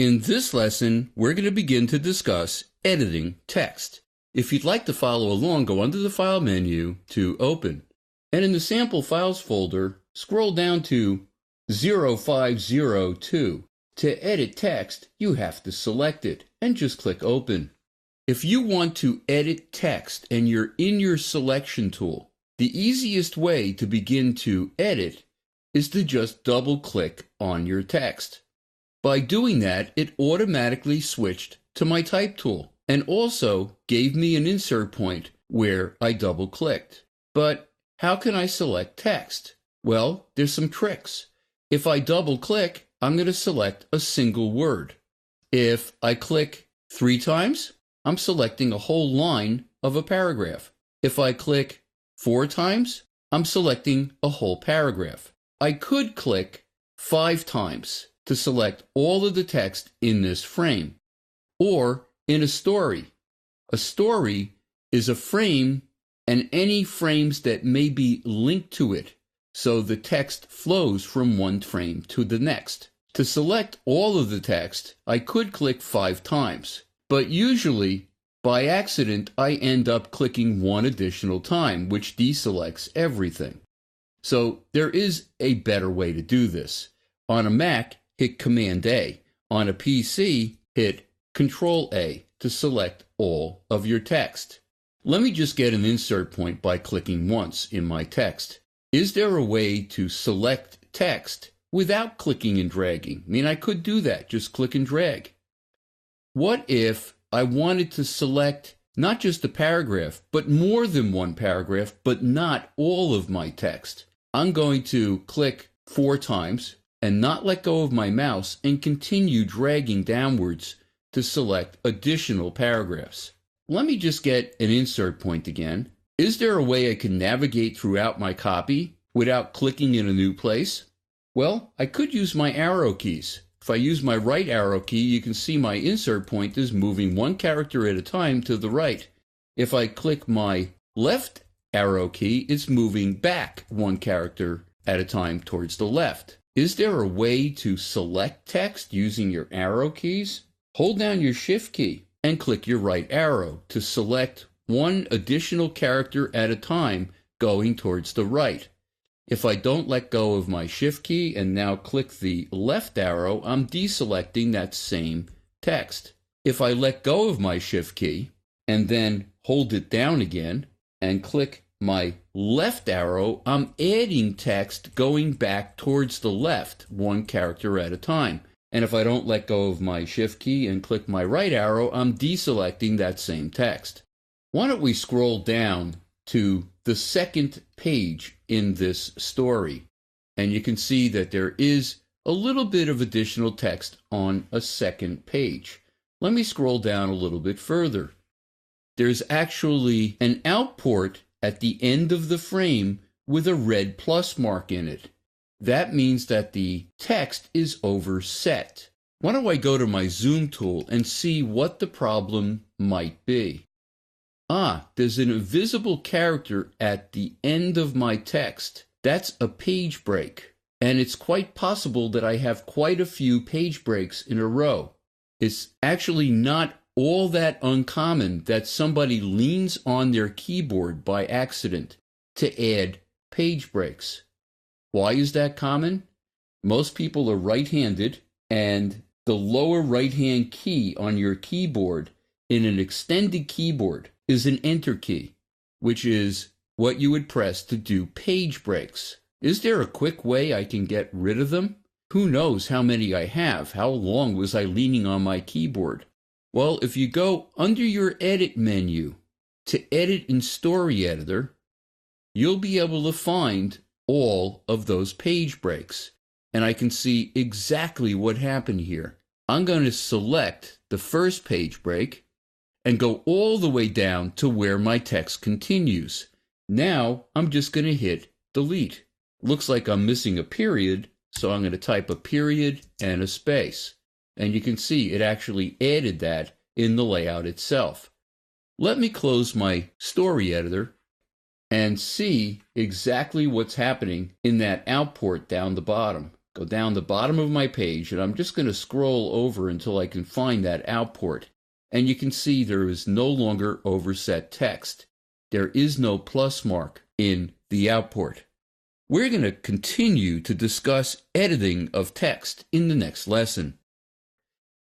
In this lesson, we're going to begin to discuss editing text. If you'd like to follow along, go under the File menu to Open. And in the Sample Files folder, scroll down to 0502. To edit text, you have to select it and just click Open. If you want to edit text and you're in your selection tool, the easiest way to begin to edit is to just double-click on your text. By doing that, it automatically switched to my type tool and also gave me an insert point where I double-clicked. But how can I select text? Well, there's some tricks. If I double-click, I'm going to select a single word. If I click 3 times, I'm selecting a whole line of a paragraph. If I click 4 times, I'm selecting a whole paragraph. I could click 5 times to select all of the text in this frame. Or in a story. A story is a frame and any frames that may be linked to it, so the text flows from one frame to the next. To select all of the text, I could click 5 times, but usually, by accident, I end up clicking 1 additional time, which deselects everything. So there is a better way to do this. On a Mac, hit Command-A. On a PC, hit Control-A to select all of your text. Let me just get an insert point by clicking once in my text. Is there a way to select text without clicking and dragging? I mean, I could do that, just click and drag. What if I wanted to select not just a paragraph, but more than one paragraph, but not all of my text? I'm going to click 4 times and not let go of my mouse and continue dragging downwards to select additional paragraphs. Let me just get an insert point again. Is there a way I can navigate throughout my copy without clicking in a new place? Well, I could use my arrow keys. If I use my right arrow key, you can see my insert point is moving 1 character at a time to the right. If I click my left arrow key, it's moving back 1 character at a time towards the left. Is there a way to select text using your arrow keys? Hold down your Shift key and click your right arrow to select 1 additional character at a time going towards the right. If I don't let go of my Shift key and now click the left arrow, I'm deselecting that same text. If I let go of my Shift key and then hold it down again and click my left arrow, I'm adding text going back towards the left 1 character at a time. And if I don't let go of my Shift key and click my right arrow, I'm deselecting that same text. Why don't we scroll down to the second page in this story? And you can see that there is a little bit of additional text on a second page. Let me scroll down a little bit further. There's actually an outport at the end of the frame with a red plus mark in it. That means that the text is overset. Why don't I go to my zoom tool and see what the problem might be? There's an invisible character at the end of my text. That's a page break. And it's quite possible that I have quite a few page breaks in a row. It's actually not all that uncommon that somebody leans on their keyboard by accident to add page breaks. Why is that common? Most people are right-handed, and the lower right-hand key on your keyboard in an extended keyboard is an Enter key, which is what you would press to do page breaks. Is there a quick way I can get rid of them? Who knows how many I have? How long was I leaning on my keyboard? Well, if you go under your Edit menu to Edit in Story Editor, you'll be able to find all of those page breaks. And I can see exactly what happened here. I'm going to select the first page break and go all the way down to where my text continues. Now, I'm just going to hit Delete. Looks like I'm missing a period, so I'm going to type a period and a space. And you can see it actually added that in the layout itself. Let me close my story editor and see exactly what's happening in that output down the bottom. Go down the bottom of my page, and I'm just going to scroll over until I can find that outport. And you can see there is no longer overset text. There is no plus mark in the output. We're going to continue to discuss editing of text in the next lesson.